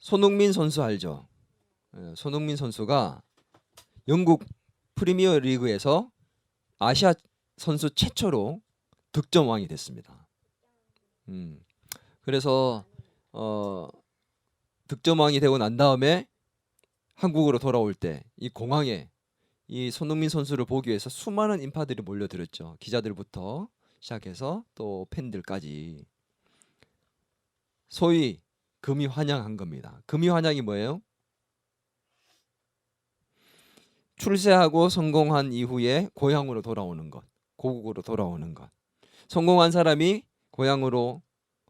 손흥민 선수 알죠? 손흥민 선수가 영국 프리미어 리그에서 아시아 선수 최초로 득점왕이 됐습니다. 그래서 득점왕이 되고 난 다음에 한국으로 돌아올 때 이 공항에 이 손흥민 선수를 보기 위해서 수많은 인파들이 몰려들었죠. 기자들부터 시작해서 또 팬들까지. 소위 금이 환영한 겁니다. 금이 환영이 뭐예요? 출세하고 성공한 이후에 고향으로 돌아오는 것, 고국으로 돌아오는 것. 성공한 사람이 고향으로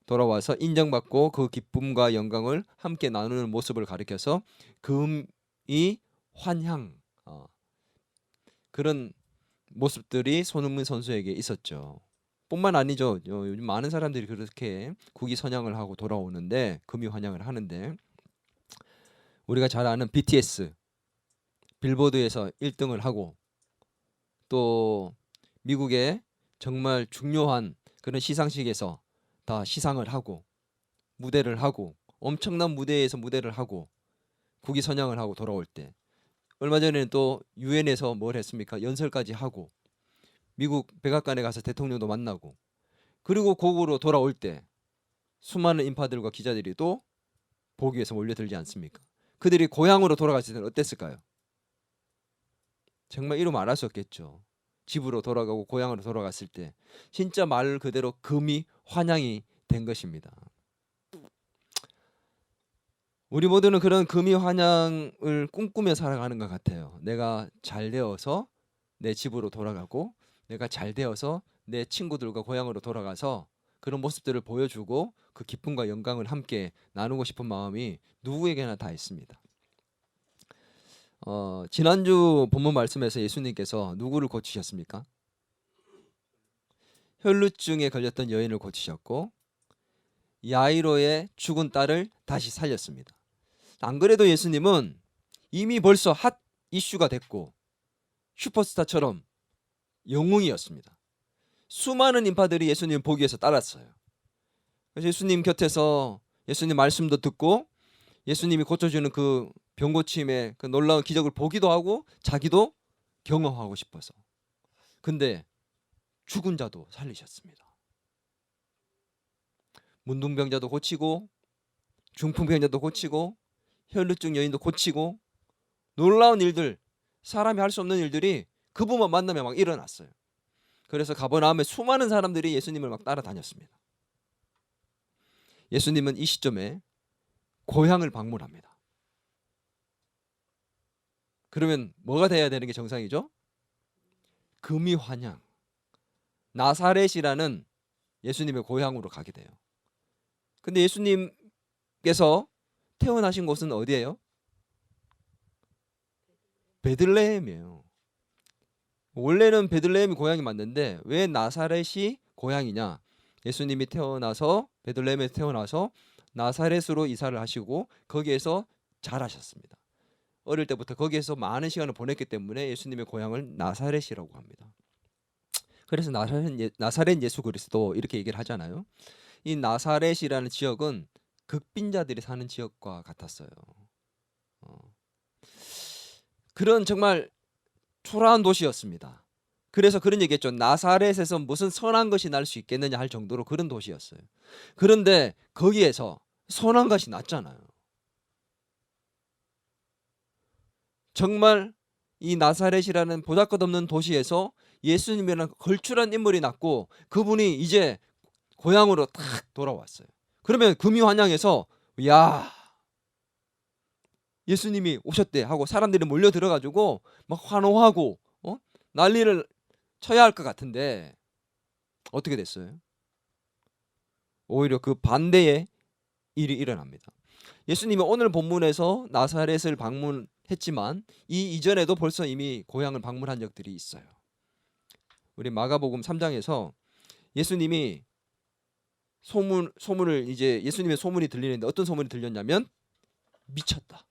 돌아와서 인정받고 그 기쁨과 영광을 함께 나누는 모습을 가리켜서 금이 환향, 그런 모습들이 손흥민 선수에게 있었죠. 뿐만 아니죠. 요즘 많은 사람들이 그렇게 국위선양을 하고 돌아오는데, 금이 환영을 하는데, 우리가 잘 아는 BTS 빌보드에서 1등을 하고, 또 미국의 정말 중요한 그런 시상식에서 다 시상을 하고 무대를 하고 엄청난 무대에서 무대를 하고 국위선양을 하고 돌아올 때, 얼마 전에는 또 유엔에서 뭘 했습니까? 연설까지 하고 미국 백악관에 가서 대통령도 만나고, 그리고 고국으로 돌아올 때 수많은 인파들과 기자들이 또 보기 위해서 몰려들지 않습니까? 그들이 고향으로 돌아갔을 때는 어땠을까요? 정말 이루 말할 수 없겠죠. 집으로 돌아가고 고향으로 돌아갔을 때 진짜 말 그대로 금이 환향이 된 것입니다. 우리 모두는 그런 금이 환향을 꿈꾸며 살아가는 것 같아요. 내가 잘 되어서 내 집으로 돌아가고, 내가 잘 되어서 내 친구들과 고향으로 돌아가서 그런 모습들을 보여주고 그 기쁨과 영광을 함께 나누고 싶은 마음이 누구에게나 다 있습니다. 지난주 본문 말씀에서 예수님께서 누구를 고치셨습니까? 혈루증에 걸렸던 여인을 고치셨고, 야이로의 죽은 딸을 다시 살렸습니다. 안 그래도 예수님은 이미 벌써 핫 이슈가 됐고 슈퍼스타처럼 영웅이었습니다. 수많은 인파들이 예수님 보기 위해서 따랐어요. 그래서 예수님 곁에서 예수님 말씀도 듣고 예수님이 고쳐주는 그 병고침의 그 놀라운 기적을 보기도 하고 자기도 경험하고 싶어서. 근데 죽은 자도 살리셨습니다. 문둥병자도 고치고 중풍병자도 고치고 혈루증 여인도 고치고, 놀라운 일들, 사람이 할 수 없는 일들이 그분만 만나면 막 일어났어요. 그래서 가버나움에 수많은 사람들이 예수님을 막 따라다녔습니다. 예수님은 이 시점에 고향을 방문합니다. 그러면 뭐가 돼야 되는 게 정상이죠? 금이 환향, 나사렛이라는 예수님의 고향으로 가게 돼요. 근데 예수님께서 태어나신 곳은 어디예요? 베들레헴이에요. 원래는 베들레헴이 고향이 맞는데 왜 나사렛이 고향이냐? 예수님이 태어나서 베들레헴에서 태어나서 나사렛으로 이사를 하시고 거기에서 자라셨습니다. 어릴 때부터 거기에서 많은 시간을 보냈기 때문에 예수님의 고향을 나사렛이라고 합니다. 그래서 나사렛 예수 그리스도 이렇게 얘기를 하잖아요. 이 나사렛이라는 지역은 극빈자들이 사는 지역과 같았어요. 그런 정말 초라한 도시였습니다. 그래서 그런 얘기했죠. 나사렛에서 무슨 선한 것이 날 수 있겠느냐 할 정도로 그런 도시였어요. 그런데 거기에서 선한 것이 났잖아요. 정말 이 나사렛이라는 보잘것없는 도시에서 예수님이라는 걸출한 인물이 났고 그분이 이제 고향으로 딱 돌아왔어요. 그러면 금이환영에서 야, 예수님이 오셨대 하고 사람들이 몰려 들어가지고 막 환호하고 난리를 쳐야 할 것 같은데 어떻게 됐어요? 오히려 그 반대의 일이 일어납니다. 예수님이 오늘 본문에서 나사렛을 방문했지만 이 이전에도 벌써 이미 고향을 방문한 적들이 있어요. 우리 마가복음 3장에서 예수님이 소문을 이제 예수님의 소문이 들리는데 어떤 소문이 들렸냐면 미쳤다.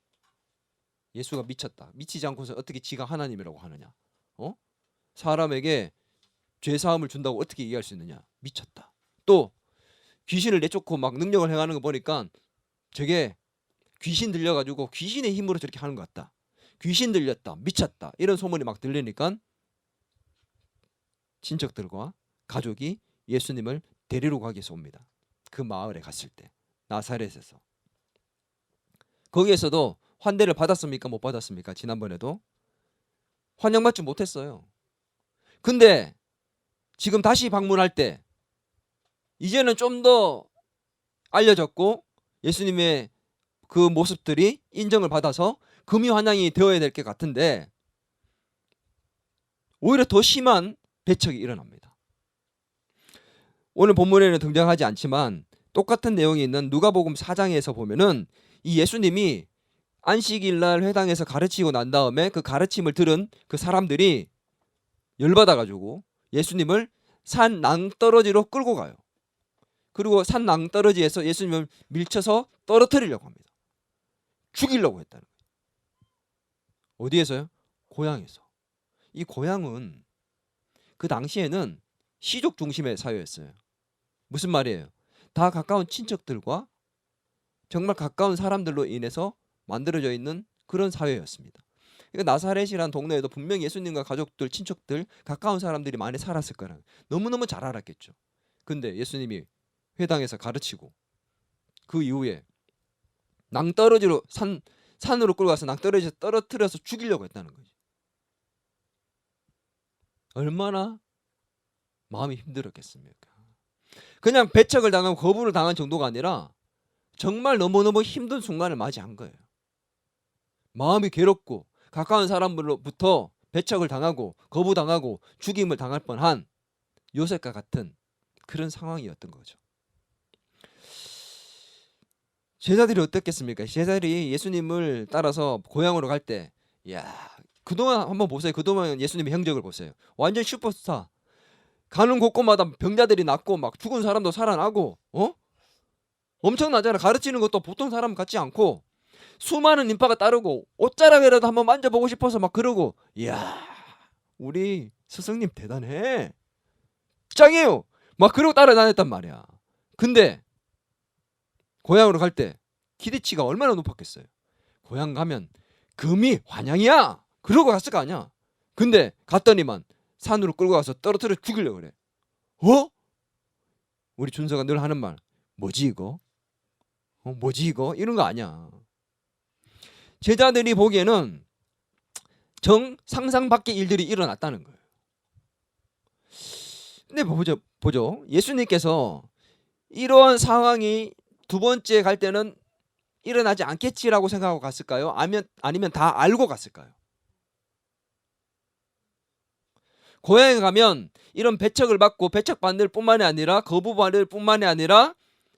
예수가 미쳤다. 미치지 않고서 어떻게 지가 하나님이라고 하느냐? 사람에게 죄 사함을 준다고 어떻게 얘기할 수 있느냐? 미쳤다. 또 귀신을 내쫓고 막 능력을 행하는 거 보니까 저게 귀신 들려가지고 귀신의 힘으로 저렇게 하는 것 같다. 귀신 들렸다. 미쳤다. 이런 소문이 막 들리니까 친척들과 가족이 예수님을 데리러 가기 위해서 옵니다. 그 마을에 갔을 때 나사렛에서. 거기에서도 환대를 받았습니까? 못 받았습니까? 지난번에도 환영받지 못했어요. 근데 지금 다시 방문할 때 이제는 좀 더 알려졌고 예수님의 그 모습들이 인정을 받아서 금이 환영이 되어야 될 것 같은데 오히려 더 심한 배척이 일어납니다. 오늘 본문에는 등장하지 않지만 똑같은 내용이 있는 누가복음 4장에서 보면은 이 예수님이 안식일날 회당에서 가르치고 난 다음에 그 가르침을 들은 그 사람들이 열받아가지고 예수님을 산 낭떠러지로 끌고 가요. 그리고 산 낭떠러지에서 예수님을 밀쳐서 떨어뜨리려고 합니다. 죽이려고 했다는 거예요. 어디에서요? 고향에서. 이 고향은 그 당시에는 시족 중심의 사회였어요. 무슨 말이에요? 다 가까운 친척들과 정말 가까운 사람들로 인해서 만들어져 있는 그런 사회였습니다. 그러니까 나사렛이라는 동네에도 분명히 예수님과 가족들, 친척들, 가까운 사람들이 많이 살았을 거라 너무너무 잘 알았겠죠. 근데 예수님이 회당에서 가르치고 그 이후에 낭떠러지로 산으로 끌고 가서 낭떠러지에서 떨어뜨려서 죽이려고 했다는 거지. 얼마나 마음이 힘들었겠습니까? 그냥 배척을 당하고 거부를 당한 정도가 아니라 정말 너무너무 힘든 순간을 맞이한 거예요. 마음이 괴롭고 가까운 사람으로부터 배척을 당하고 거부당하고 죽임을 당할 뻔한 요셉과 같은 그런 상황이었던 거죠. 제자들이 어땠겠습니까? 제자들이 예수님을 따라서 고향으로 갈 때, 야, 그동안 한번 보세요. 그동안 예수님의 행적을 보세요. 완전 슈퍼스타. 가는 곳곳마다 병자들이 낫고 막 죽은 사람도 살아나고, 엄청나잖아. 가르치는 것도 보통 사람 같지 않고 수많은 인파가 따르고 옷자락이라도 한번 만져보고 싶어서 막 그러고, 이야, 우리 스승님 대단해. 짱이에요. 막 그러고 따라다녔단 말이야. 근데 고향으로 갈 때 기대치가 얼마나 높았겠어요. 고향 가면 금이 환영이야. 그러고 갔을 거 아니야. 근데 갔더니만 산으로 끌고 가서 떨어뜨려 죽이려고 그래. 우리 준서가 늘 하는 말, 뭐지 이거? 뭐지 이거? 이런 거 아니야. 제자들이 보기에는 상상 밖의 일들이 일어났다는 거예요. 근데 보죠. 예수님께서 이러한 상황이 두 번째 갈 때는 일어나지 않겠지라고 생각하고 갔을까요? 아니면 다 알고 갔을까요? 고향에 가면 이런 배척을 받고 배척받을 뿐만이 아니라 거부받을 뿐만이 아니라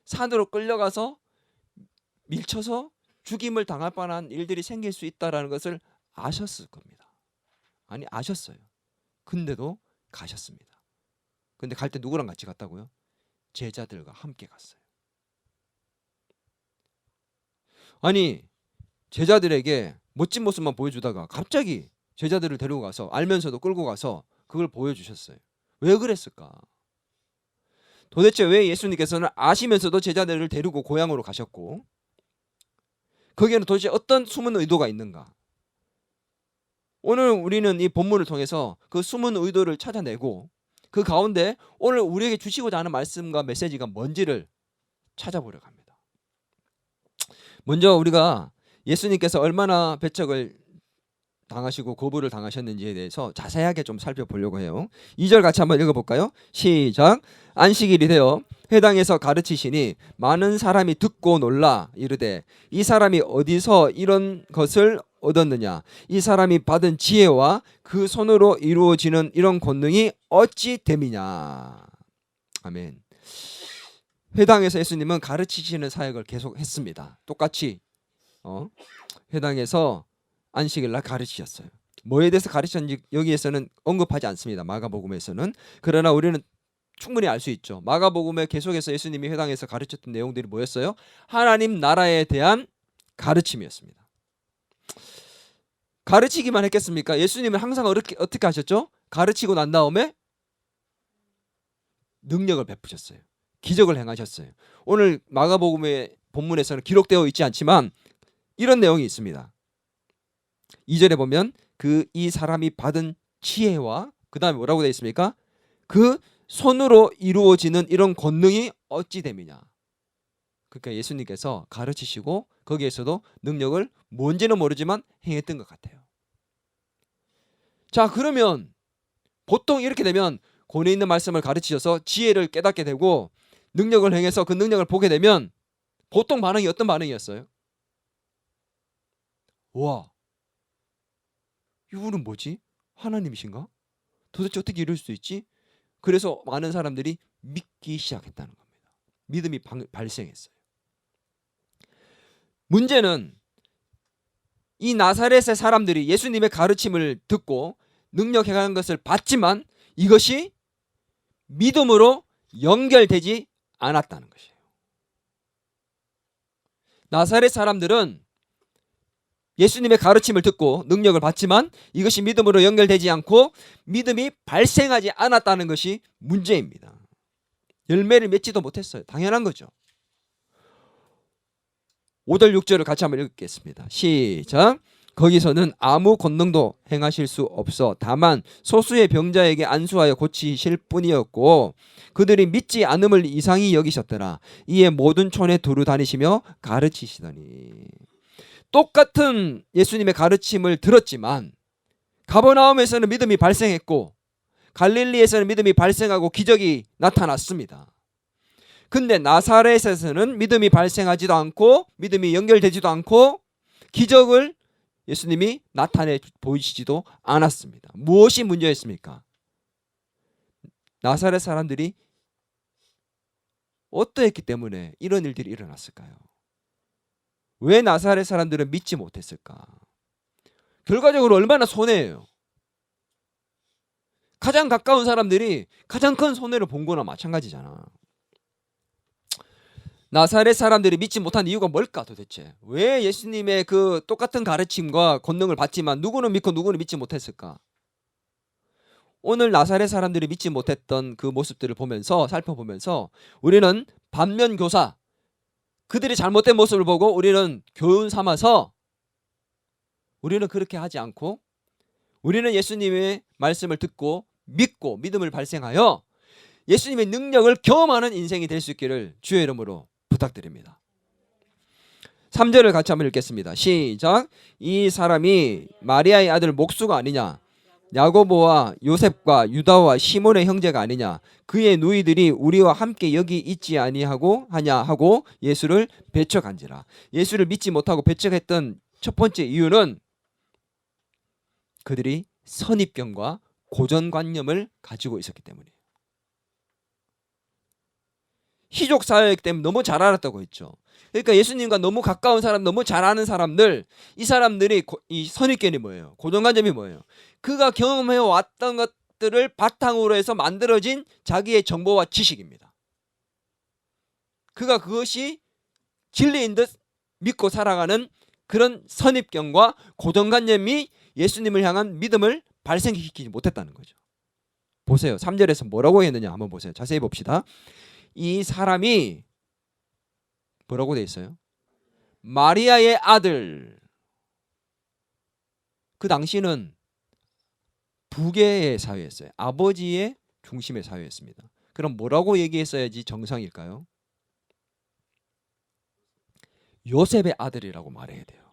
산으로 끌려가서 밀쳐서 죽임을 당할 뻔한 일들이 생길 수 있다는 것을 아셨을 겁니다. 아니, 아셨어요. 근데도 가셨습니다. 근데 갈 때 누구랑 같이 갔다고요? 제자들과 함께 갔어요. 아니, 제자들에게 멋진 모습만 보여주다가 갑자기 제자들을 데리고 가서 알면서도 끌고 가서 그걸 보여주셨어요. 왜 그랬을까? 도대체 왜 예수님께서는 아시면서도 제자들을 데리고 고향으로 가셨고 거기에는 도대체 어떤 숨은 의도가 있는가? 오늘 우리는 이 본문을 통해서 그 숨은 의도를 찾아내고 그 가운데 오늘 우리에게 주시고자 하는 말씀과 메시지가 뭔지를 찾아보려고 합니다. 먼저 우리가 예수님께서 얼마나 배척을 당하시고 거부를 당하셨는지에 대해서 자세하게 좀 살펴보려고 해요. 2절 같이 한번 읽어볼까요? 시작. 안식일이 되어 회당에서 가르치시니 많은 사람이 듣고 놀라 이르되 이 사람이 어디서 이런 것을 얻었느냐? 이 사람이 받은 지혜와 그 손으로 이루어지는 이런 권능이 어찌 됨이냐? 아멘. 회당에서 예수님은 가르치시는 사역을 계속 했습니다. 똑같이 회당에서 안식일날 가르치셨어요. 뭐에 대해서 가르쳤는지 여기에서는 언급하지 않습니다. 마가복음에서는. 그러나 우리는 충분히 알 수 있죠. 마가복음의 계속해서 예수님이 회당에서 가르쳤던 내용들이 뭐였어요? 하나님 나라에 대한 가르침이었습니다. 가르치기만 했겠습니까? 예수님은 항상 어떻게 하셨죠? 가르치고 난 다음에 능력을 베푸셨어요. 기적을 행하셨어요. 오늘 마가복음의 본문에서는 기록되어 있지 않지만 이런 내용이 있습니다. 2절에 보면 이 사람이 받은 지혜와 그 다음에 뭐라고 되어 있습니까? 그 손으로 이루어지는 이런 권능이 어찌 됨이냐. 그러니까 예수님께서 가르치시고 거기에서도 능력을 뭔지는 모르지만 행했던 것 같아요. 자, 그러면 보통 이렇게 되면 권위 있는 말씀을 가르치셔서 지혜를 깨닫게 되고 능력을 행해서 그 능력을 보게 되면 보통 반응이 어떤 반응이었어요? 와, 이분은 뭐지? 하나님이신가? 도대체 어떻게 이럴 수 있지? 그래서 많은 사람들이 믿기 시작했다는 겁니다. 믿음이 발생했어요. 문제는 이 나사렛의 사람들이 예수님의 가르침을 듣고 능력 행하는 것을 봤지만 이것이 믿음으로 연결되지 않았다는 것이에요. 나사렛 사람들은 예수님의 가르침을 듣고 능력을 받지만 이것이 믿음으로 연결되지 않고 믿음이 발생하지 않았다는 것이 문제입니다. 열매를 맺지도 못했어요. 당연한 거죠. 5절 6절을 같이 한번 읽겠습니다. 시작. 거기서는 아무 권능도 행하실 수 없어 다만 소수의 병자에게 안수하여 고치실 뿐이었고 그들이 믿지 않음을 이상히 여기셨더라. 이에 모든 촌에 두루 다니시며 가르치시더니. 똑같은 예수님의 가르침을 들었지만 가버나움에서는 믿음이 발생했고 갈릴리에서는 믿음이 발생하고 기적이 나타났습니다. 근데 나사렛에서는 믿음이 발생하지도 않고 믿음이 연결되지도 않고 기적을 예수님이 나타내 보이시지도 않았습니다. 무엇이 문제였습니까? 나사렛 사람들이 어떠했기 때문에 이런 일들이 일어났을까요? 왜 나사렛 사람들은 믿지 못했을까? 결과적으로 얼마나 손해예요. 가장 가까운 사람들이 가장 큰 손해를 본 거나 마찬가지잖아. 나사렛 사람들이 믿지 못한 이유가 뭘까 도대체? 왜 예수님의 그 똑같은 가르침과 권능을 받지만 누구는 믿고 누구는 믿지 못했을까? 오늘 나사렛 사람들이 믿지 못했던 그 모습들을 보면서 살펴보면서 우리는 반면교사, 그들이 잘못된 모습을 보고 우리는 교훈 삼아서 우리는 그렇게 하지 않고 우리는 예수님의 말씀을 듣고 믿고 믿음을 발생하여 예수님의 능력을 경험하는 인생이 될 수 있기를 주의 이름으로 부탁드립니다. 3절을 같이 한번 읽겠습니다. 시작. 이 사람이 마리아의 아들 목수가 아니냐? 야고보와 요셉과 유다와 시몬의 형제가 아니냐? 그의 누이들이 우리와 함께 여기 있지 아니하고 하냐 하고 예수를 배척한지라. 예수를 믿지 못하고 배척했던 첫 번째 이유는 그들이 선입견과 고정관념을 가지고 있었기 때문이에요. 희족 사회이기 때문에 너무 잘 알았다고 했죠. 그러니까 예수님과 너무 가까운 사람, 너무 잘 아는 사람들, 이 사람들이 이 선입견이 뭐예요? 고정관념이 뭐예요? 그가 경험해 왔던 것들을 바탕으로 해서 만들어진 자기의 정보와 지식입니다. 그가 그것이 진리인 듯 믿고 살아가는 그런 선입견과 고정관념이 예수님을 향한 믿음을 발생시키지 못했다는 거죠. 보세요. 3절에서 뭐라고 했느냐 한번 보세요. 자세히 봅시다. 이 사람이 뭐라고 돼 있어요? 마리아의 아들. 그 당시는 부계의 사회였어요. 아버지의 중심의 사회였습니다. 그럼 뭐라고 얘기했어야지 정상일까요? 요셉의 아들이라고 말해야 돼요.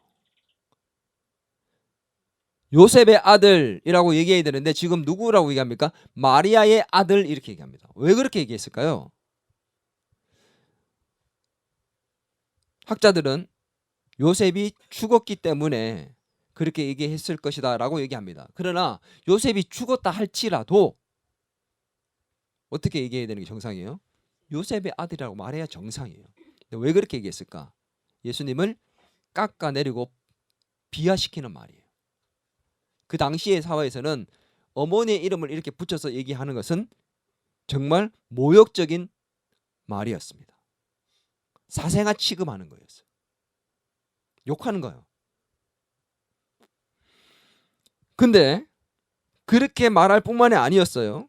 요셉의 아들이라고 얘기해야 되는데 지금 누구라고 얘기합니까? 마리아의 아들 이렇게 얘기합니다. 왜 그렇게 얘기했을까요? 학자들은 요셉이 죽었기 때문에 그렇게 얘기했을 것이다 라고 얘기합니다. 그러나 요셉이 죽었다 할지라도 어떻게 얘기해야 되는 게 정상이에요? 요셉의 아들이라고 말해야 정상이에요. 근데 왜 그렇게 얘기했을까? 예수님을 깎아내리고 비하시키는 말이에요. 그 당시의 사회에서는 어머니의 이름을 이렇게 붙여서 얘기하는 것은 정말 모욕적인 말이었습니다. 사생아 취급하는 거였어요. 욕하는 거예요. 근데 그렇게 말할 뿐만이 아니었어요.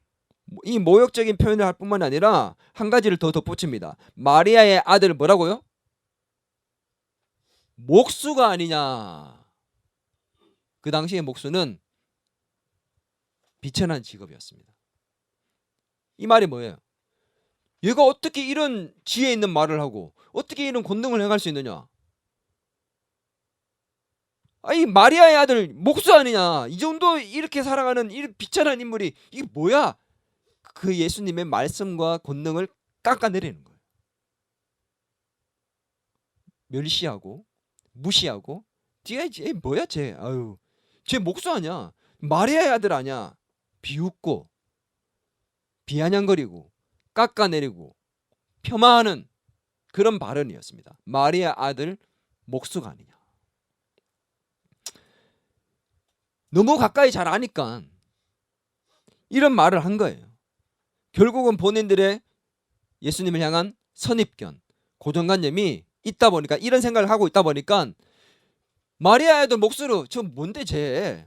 이 모욕적인 표현을 할 뿐만 아니라 한 가지를 더 덧붙입니다. 마리아의 아들 뭐라고요? 목수가 아니냐. 그 당시의 목수는 비천한 직업이었습니다. 이 말이 뭐예요? 얘가 어떻게 이런 지혜 있는 말을 하고 어떻게 이런 권능을 행할 수 있느냐? 아니 마리아의 아들 목수 아니냐? 이 정도 이렇게 살아가는 이 비천한 인물이 이게 뭐야? 그 예수님의 말씀과 권능을 깎아내리는 거예요. 멸시하고 무시하고 쟤 뭐야 쟤? 아유, 쟤 목수 아니야? 마리아의 아들 아니야? 비웃고 비아냥거리고 깎아내리고 폄하하는 그런 발언이었습니다. 마리아 아들 목수가 아니냐. 너무 가까이 잘 아니까 이런 말을 한 거예요. 결국은 본인들의 예수님을 향한 선입견, 고정관념이 있다 보니까 이런 생각을 하고 있다 보니까 마리아 아들 목수로 저 뭔데 쟤?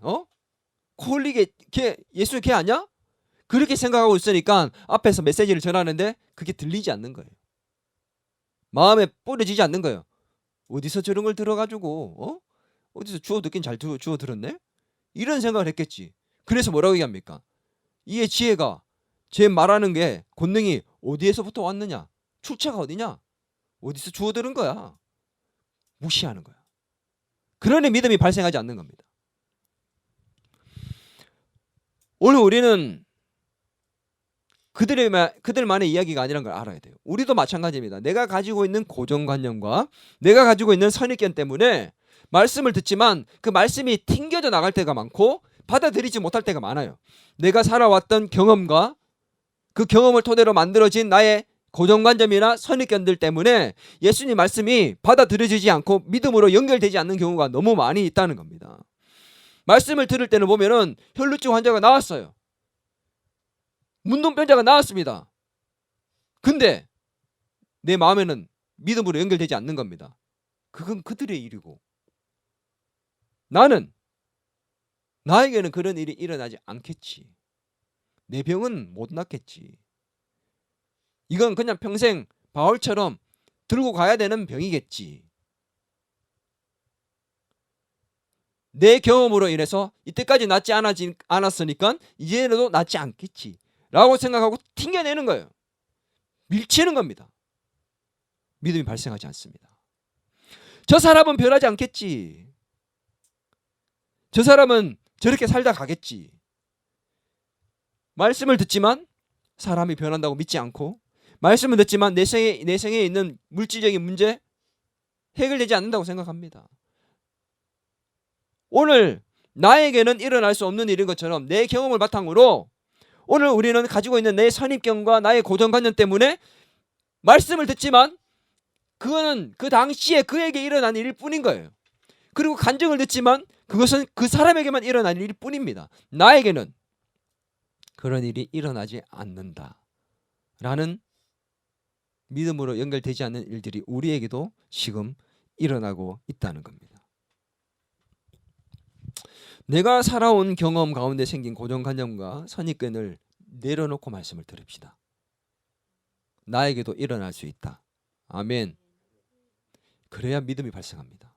콜리게 걔 예수 걔 아니야? 그렇게 생각하고 있으니까 앞에서 메시지를 전하는데 그게 들리지 않는 거예요. 마음에 뿌려지지 않는 거예요. 어디서 저런 걸 들어가지고 어디서 주워 듣긴 잘 주워 들었네? 이런 생각을 했겠지. 그래서 뭐라고 얘기합니까? 이의 지혜가 제 말하는 게 권능이 어디에서부터 왔느냐? 출처가 어디냐? 어디서 주워 들은 거야? 무시하는 거야. 그러니 믿음이 발생하지 않는 겁니다. 오늘 우리는 그들만의 이야기가 아니라는 걸 알아야 돼요. 우리도 마찬가지입니다. 내가 가지고 있는 고정관념과 내가 가지고 있는 선입견 때문에 말씀을 듣지만 그 말씀이 튕겨져 나갈 때가 많고 받아들이지 못할 때가 많아요. 내가 살아왔던 경험과 그 경험을 토대로 만들어진 나의 고정관념이나 선입견들 때문에 예수님 말씀이 받아들여지지 않고 믿음으로 연결되지 않는 경우가 너무 많이 있다는 겁니다. 말씀을 들을 때는 보면은 혈루증 환자가 나왔어요. 문둥병자가 나왔습니다. 근데 내 마음에는 믿음으로 연결되지 않는 겁니다. 그건 그들의 일이고 나에게는 그런 일이 일어나지 않겠지. 내 병은 못 낫겠지. 이건 그냥 평생 바울처럼 들고 가야 되는 병이겠지. 내 경험으로 인해서 이때까지 낫지 않았으니까 이제라도 낫지 않겠지 라고 생각하고 튕겨내는 거예요. 밀치는 겁니다. 믿음이 발생하지 않습니다. 저 사람은 변하지 않겠지. 저 사람은 저렇게 살다 가겠지. 말씀을 듣지만 사람이 변한다고 믿지 않고 말씀을 듣지만 내 생에 있는 물질적인 문제 해결되지 않는다고 생각합니다. 오늘 나에게는 일어날 수 없는 일인 것처럼 내 경험을 바탕으로 오늘 우리는 가지고 있는 내 선입견과 나의 고정관념 때문에 말씀을 듣지만 그거는 그 당시에 그에게 일어난 일일 뿐인 거예요. 그리고 간증을 듣지만 그것은 그 사람에게만 일어난 일일 뿐입니다. 나에게는 그런 일이 일어나지 않는다 라는 믿음으로 연결되지 않는 일들이 우리에게도 지금 일어나고 있다는 겁니다. 내가 살아온 경험 가운데 생긴 고정관념과 선입견을 내려놓고 말씀을 들읍시다. 나에게도 일어날 수 있다. 아멘. 그래야 믿음이 발생합니다.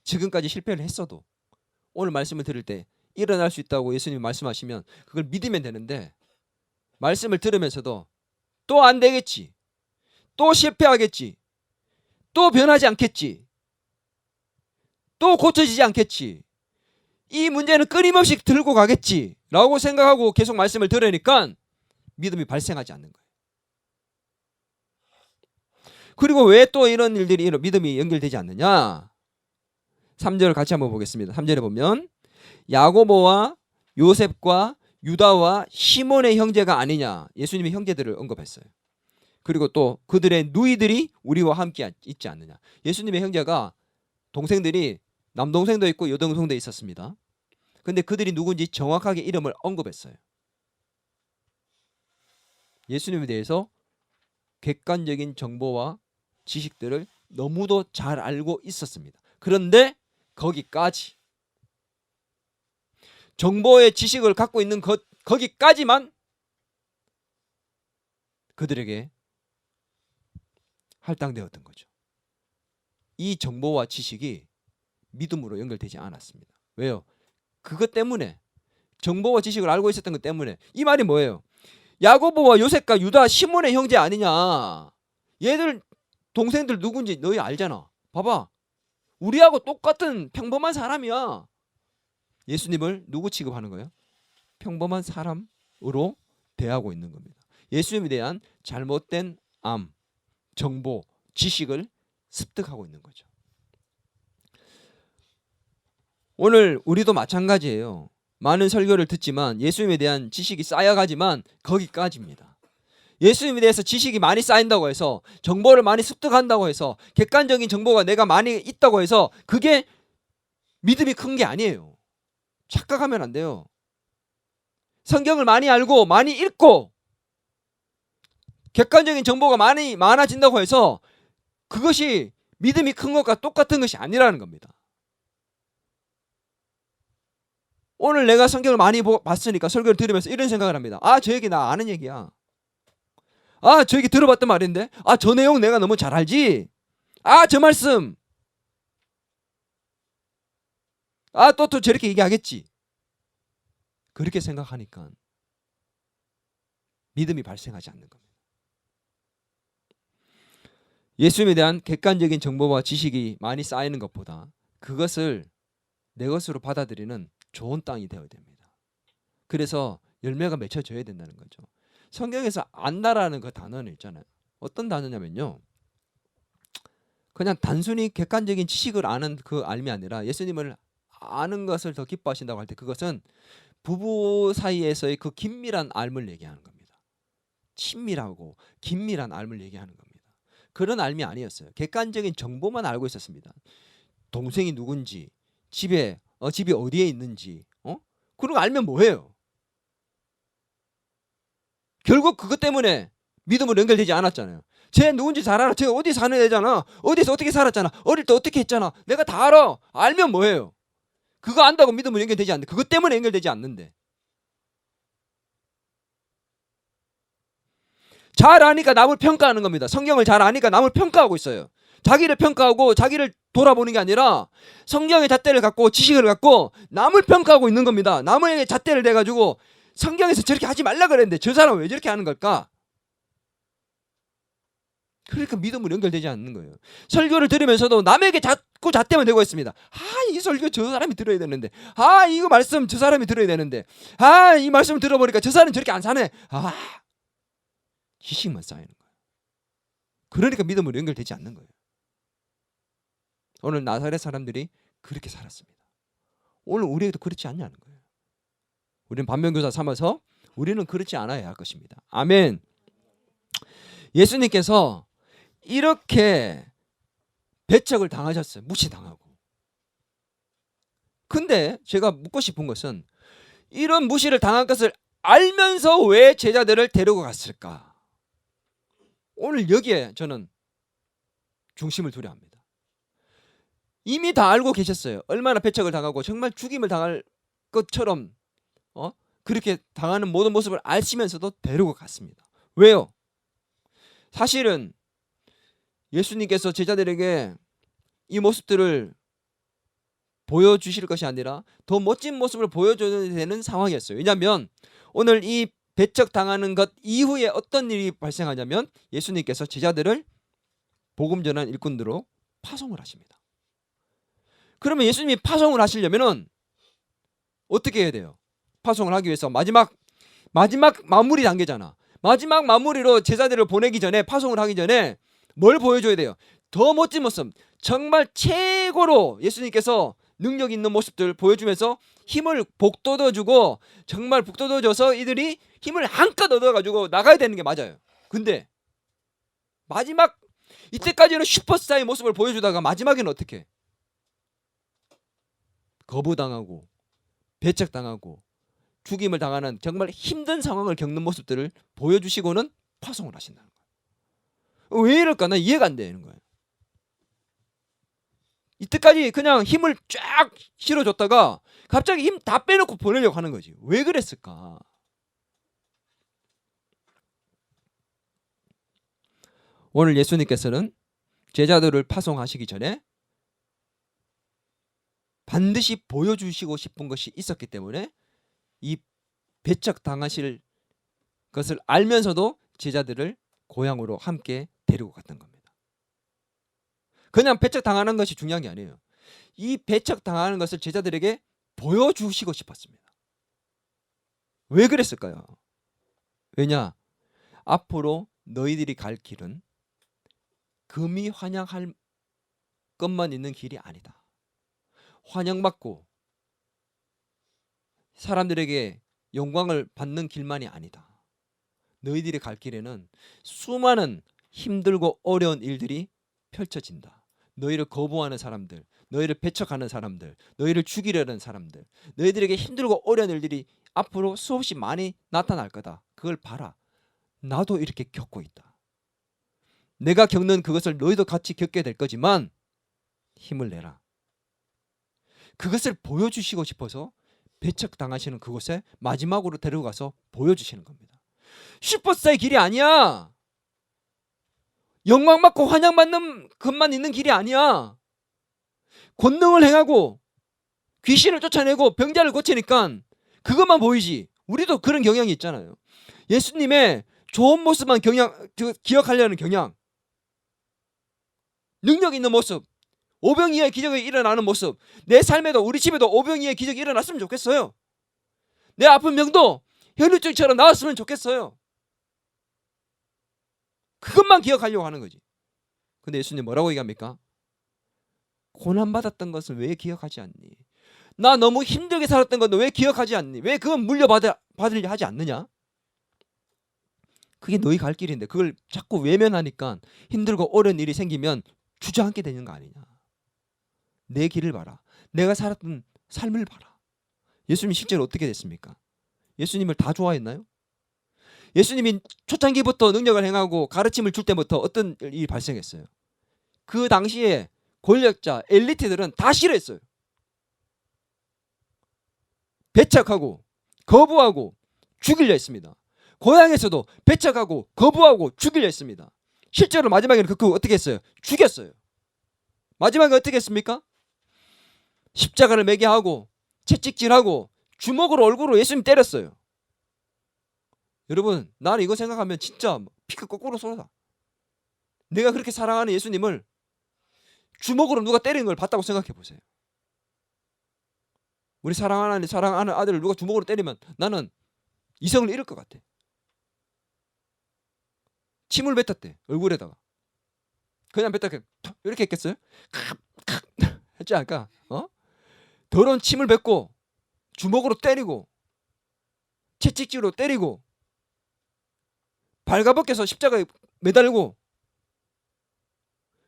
지금까지 실패를 했어도 오늘 말씀을 들을 때 일어날 수 있다고 예수님이 말씀하시면 그걸 믿으면 되는데 말씀을 들으면서도 또 안 되겠지. 또 실패하겠지. 또 변하지 않겠지. 또 고쳐지지 않겠지. 이 문제는 끊임없이 들고 가겠지 라고 생각하고 계속 말씀을 들으니까 믿음이 발생하지 않는 거예요. 그리고 왜 또 이런 일들이 믿음이 연결되지 않느냐? 3절을 같이 한번 보겠습니다. 3절에 보면 야고보와 요셉과 유다와 시몬의 형제가 아니냐. 예수님의 형제들을 언급했어요. 그리고 또 그들의 누이들이 우리와 함께 있지 않느냐. 예수님의 형제가 동생들이 남동생도 있고 여동생도 있었습니다. 근데 그들이 누군지 정확하게 이름을 언급했어요. 예수님에 대해서 객관적인 정보와 지식들을 너무도 잘 알고 있었습니다. 그런데 거기까지 정보의 지식을 갖고 있는 거기까지만 그들에게 할당되었던 거죠. 이 정보와 지식이 믿음으로 연결되지 않았습니다. 왜요? 그것 때문에, 정보와 지식을 알고 있었던 것 때문에. 이 말이 뭐예요? 야고보와 요셉과 유다, 시몬의 형제 아니냐. 얘들 동생들 누군지 너희 알잖아. 봐봐, 우리하고 똑같은 평범한 사람이야. 예수님을 누구 취급하는 거예요? 평범한 사람으로 대하고 있는 겁니다. 예수님에 대한 잘못된 암, 정보, 지식을 습득하고 있는 거죠. 오늘 우리도 마찬가지예요. 많은 설교를 듣지만 예수님에 대한 지식이 쌓여가지만 거기까지입니다. 예수님에 대해서 지식이 많이 쌓인다고 해서, 정보를 많이 습득한다고 해서, 객관적인 정보가 내가 많이 있다고 해서 그게 믿음이 큰 게 아니에요. 착각하면 안 돼요. 성경을 많이 알고 많이 읽고 객관적인 정보가 많아진다고 해서 그것이 믿음이 큰 것과 똑같은 것이 아니라는 겁니다. 오늘 내가 성경을 많이 봤으니까 설교를 들으면서 이런 생각을 합니다. 아, 저 얘기 나 아는 얘기야. 아, 저 얘기 들어봤던 말인데. 아, 저 내용 내가 너무 잘 알지. 아, 저 말씀. 아, 또 저렇게 얘기하겠지. 그렇게 생각하니까 믿음이 발생하지 않는 겁니다. 예수님에 대한 객관적인 정보와 지식이 많이 쌓이는 것보다 그것을 내 것으로 받아들이는 좋은 땅이 되어야 됩니다. 그래서 열매가 맺혀져야 된다는 거죠. 성경에서 안다라는 그 단어는 있잖아요. 어떤 단어냐면요, 그냥 단순히 객관적인 지식을 아는 그 알미 아니라 예수님을 아는 것을 더 기뻐하신다고 할 때 그것은 부부 사이에서의 그 긴밀한 알을 얘기하는 겁니다. 친밀하고 긴밀한 알을 얘기하는 겁니다. 그런 알미 아니었어요. 객관적인 정보만 알고 있었습니다. 동생이 누군지, 집이 어디에 있는지, 그런 거 알면 뭐해요? 결국 그것 때문에 믿음으로 연결되지 않았잖아요. 쟤 누군지 잘 알아. 쟤 어디 사는 애잖아. 어디서 어떻게 살았잖아. 어릴 때 어떻게 했잖아. 내가 다 알아. 알면 뭐해요? 그거 안다고 믿음으로 연결되지 않는데, 그것 때문에 연결되지 않는데. 잘 아니까 남을 평가하는 겁니다. 성경을 잘 아니까 남을 평가하고 있어요. 자기를 평가하고 자기를 돌아보는 게 아니라 성경의 잣대를 갖고 지식을 갖고 남을 평가하고 있는 겁니다. 남의 잣대를 대가지고 성경에서 저렇게 하지 말라 그랬는데 저 사람은 왜 저렇게 하는 걸까? 그러니까 믿음으로 연결되지 않는 거예요. 설교를 들으면서도 남에게 자꾸 잣대만 대고 있습니다. 아, 이 설교 저 사람이 들어야 되는데, 아, 이거 말씀 저 사람이 들어야 되는데, 아, 이 말씀 들어보니까 저 사람이 저렇게 안 사네. 아, 지식만 쌓이는 거예요. 그러니까 믿음으로 연결되지 않는 거예요. 오늘 나사렛 사람들이 그렇게 살았습니다. 오늘 우리에게도 그렇지 않냐는 거예요. 우리는 반면교사 삼아서 우리는 그렇지 않아야 할 것입니다. 아멘. 예수님께서 이렇게 배척을 당하셨어요. 무시당하고. 근데 제가 묻고 싶은 것은, 이런 무시를 당한 것을 알면서 왜 제자들을 데리고 갔을까? 오늘 여기에 저는 중심을 두려 합니다. 이미 다 알고 계셨어요. 얼마나 배척을 당하고 정말 죽임을 당할 것처럼 그렇게 당하는 모든 모습을 아시면서도 데리고 갔습니다. 왜요? 사실은 예수님께서 제자들에게 이 모습들을 보여주실 것이 아니라 더 멋진 모습을 보여줘야 되는 상황이었어요. 왜냐하면 오늘 이 배척 당하는 것 이후에 어떤 일이 발생하냐면 예수님께서 제자들을 복음 전한 일꾼으로 파송을 하십니다. 그러면 예수님이 파송을 하시려면은 어떻게 해야 돼요? 파송을 하기 위해서 마지막 마무리 단계잖아. 마지막 마무리로 제자들을 보내기 전에, 파송을 하기 전에 뭘 보여줘야 돼요? 더 멋진 모습, 정말 최고로 예수님께서 능력 있는 모습들 보여주면서 힘을 북돋워주고, 정말 북돋워줘서 이들이 힘을 한껏 얻어가지고 나가야 되는 게 맞아요. 근데 마지막, 이때까지는 슈퍼스타의 모습을 보여주다가 마지막에는 어떻게? 거부당하고 배척당하고 죽임을 당하는 정말 힘든 상황을 겪는 모습들을 보여주시고는 파송을 하신다는 거예요. 왜 이럴까? 나 이해가 안 되는 거예요. 이때까지 그냥 힘을 쫙 실어줬다가 갑자기 힘 다 빼놓고 보내려고 하는 거지. 왜 그랬을까? 오늘 예수님께서는 제자들을 파송하시기 전에 반드시 보여주시고 싶은 것이 있었기 때문에 이 배척당하실 것을 알면서도 제자들을 고향으로 함께 데리고 갔던 겁니다. 그냥 배척당하는 것이 중요한 게 아니에요. 이 배척당하는 것을 제자들에게 보여주시고 싶었습니다. 왜 그랬을까요? 왜냐? 앞으로 너희들이 갈 길은 금이 환영할 것만 있는 길이 아니다. 환영받고 사람들에게 영광을 받는 길만이 아니다. 너희들이 갈 길에는 수많은 힘들고 어려운 일들이 펼쳐진다. 너희를 거부하는 사람들, 너희를 배척하는 사람들, 너희를 죽이려는 사람들, 너희들에게 힘들고 어려운 일들이 앞으로 수없이 많이 나타날 거다. 그걸 봐라. 나도 이렇게 겪고 있다. 내가 겪는 그것을 너희도 같이 겪게 될 거지만 힘을 내라. 그것을 보여주시고 싶어서 배척당하시는 그곳에 마지막으로 데려가서 보여주시는 겁니다. 슈퍼스타의 길이 아니야. 영광받고 환영받는 것만 있는 길이 아니야. 권능을 행하고 귀신을 쫓아내고 병자를 고치니까 그것만 보이지. 우리도 그런 경향이 있잖아요. 예수님의 좋은 모습만 기억하려는 경향, 능력 있는 모습, 오병이어의 기적이 일어나는 모습. 내 삶에도 우리 집에도 오병이어의 기적이 일어났으면 좋겠어요. 내 아픈 병도 혈루증처럼 나았으면 좋겠어요. 그것만 기억하려고 하는 거지. 근데 예수님 뭐라고 얘기합니까? 고난받았던 것을 왜 기억하지 않니? 나 너무 힘들게 살았던 건 왜 기억하지 않니? 왜 그건 물려받으려 하지 않느냐? 그게 너희 갈 길인데 그걸 자꾸 외면하니까 힘들고 어려운 일이 생기면 주저앉게 되는 거 아니냐? 내 길을 봐라. 내가 살았던 삶을 봐라. 예수님이 실제로 어떻게 됐습니까? 예수님을 다 좋아했나요? 예수님이 초창기부터 능력을 행하고 가르침을 줄 때부터 어떤 일이 발생했어요? 그 당시에 권력자, 엘리트들은 다 싫어했어요. 배척하고 거부하고 죽이려 했습니다. 고향에서도 배척하고 거부하고 죽이려 했습니다. 실제로 마지막에는 그 어떻게 했어요? 죽였어요. 마지막에 어떻게 했습니까? 십자가를 매게 하고 채찍질하고 주먹으로 얼굴로 예수님 때렸어요. 여러분, 나는 이거 생각하면 진짜 피가 거꾸로 쏟아. 내가 그렇게 사랑하는 예수님을 주먹으로 누가 때리는 걸 봤다고 생각해 보세요. 우리 사랑하는 아들을 누가 주먹으로 때리면 나는 이성을 잃을 것 같아. 침을 뱉었대, 얼굴에다가. 그냥 뱉다가 이렇게 했겠어요? 했지 않을까? 더러운 침을 뱉고 주먹으로 때리고 채찍질로 때리고 발가벗겨서 십자가에 매달고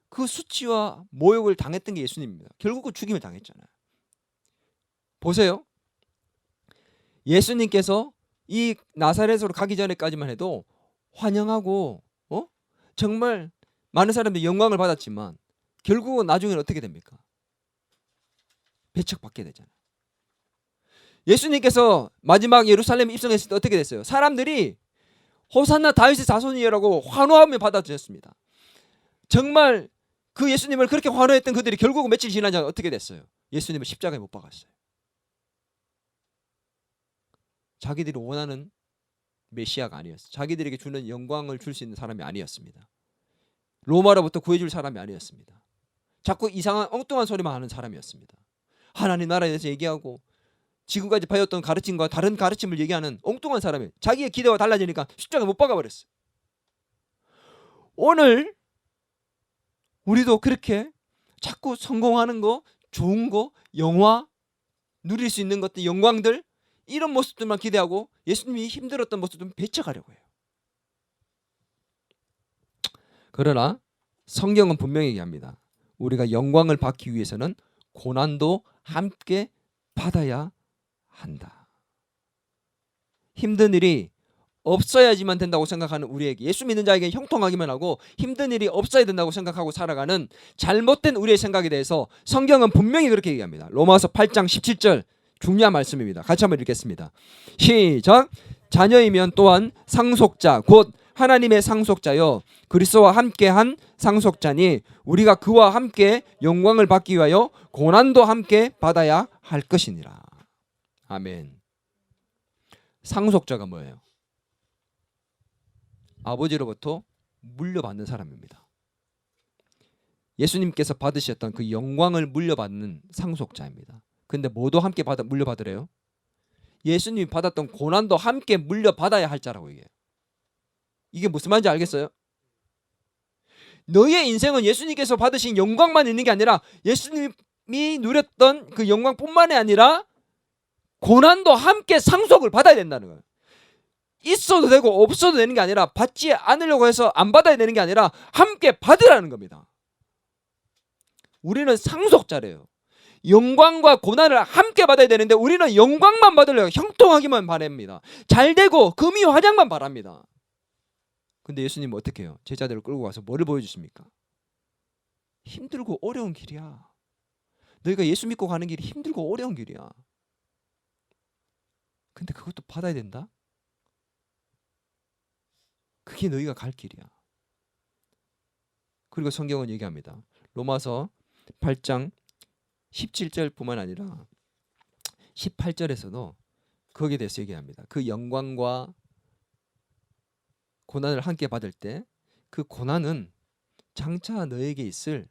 그 수치와 모욕을 당했던 게 예수님입니다. 결국은 죽임을 당했잖아요. 보세요. 예수님께서 이 나사렛으로 가기 전에까지만 해도 환영하고 정말 많은 사람들이 영광을 받았지만 결국은 나중에는 어떻게 됩니까? 배척받게 되잖아요. 예수님께서 마지막 예루살렘에 입성했을 때 어떻게 됐어요? 사람들이 호산나 다윗의 자손이라고 환호하며 받아들였습니다. 정말 그 예수님을 그렇게 환호했던 그들이 결국은 며칠 지나자 어떻게 됐어요? 예수님을 십자가에 못 박았어요. 자기들이 원하는 메시아가 아니었어요. 자기들에게 주는 영광을 줄 수 있는 사람이 아니었습니다. 로마로부터 구해줄 사람이 아니었습니다. 자꾸 이상한 엉뚱한 소리만 하는 사람이었습니다. 하나님 나라에 대해서 얘기하고 지금까지 배웠던 가르침과 다른 가르침을 얘기하는 엉뚱한 사람이 자기의 기대와 달라지니까 십자가에 못 박아버렸어요. 오늘 우리도 그렇게 자꾸 성공하는 거, 좋은 거, 영화, 누릴 수 있는 것들, 영광들 이런 모습들만 기대하고 예수님이 힘들었던 모습들은 배척하려고 해요. 그러나 성경은 분명히 얘기합니다. 우리가 영광을 받기 위해서는 고난도 함께 받아야 한다. 힘든 일이 없어야지만 된다고 생각하는 우리에게, 예수 믿는 자에게 형통하기만 하고 힘든 일이 없어야 된다고 생각하고 살아가는 잘못된 우리의 생각에 대해서 성경은 분명히 그렇게 얘기합니다. 로마서 8장 17절 중요한 말씀입니다. 같이 한번 읽겠습니다. 시작. 자녀이면 또한 상속자 곧 하나님의 상속자요 그리스도와 함께한 상속자니 우리가 그와 함께 영광을 받기 위하여 고난도 함께 받아야 할 것이니라. 아멘. 상속자가 뭐예요? 아버지로부터 물려받는 사람입니다. 예수님께서 받으셨던 그 영광을 물려받는 상속자입니다. 근데 뭐도 함께 물려받으래요? 예수님이 받았던 고난도 함께 물려받아야 할 자라고 이게. 이게 무슨 말인지 알겠어요? 너의 인생은 예수님께서 받으신 영광만 있는 게 아니라 예수님이 누렸던 그 영광뿐만이 아니라 고난도 함께 상속을 받아야 된다는 거예요. 있어도 되고 없어도 되는 게 아니라 받지 않으려고 해서 안 받아야 되는 게 아니라 함께 받으라는 겁니다. 우리는 상속자래요. 영광과 고난을 함께 받아야 되는데 우리는 영광만 받으려고 형통하기만 바랍니다. 잘 되고 금이 화장만 바랍니다. 근데 예수님은 어떻게 해요? 제자들을 끌고 가서 뭐를 보여주십니까? 힘들고 어려운 길이야. 너희가 예수 믿고 가는 길이 힘들고 어려운 길이야. 근데 그것도 받아야 된다? 그게 너희가 갈 길이야. 그리고 성경은 얘기합니다. 로마서 8장 17절뿐만 아니라 18절에서도 거기에 대해서 얘기합니다. 그 영광과 고난을 함께 받을 때 그 고난은 장차 너에게 있을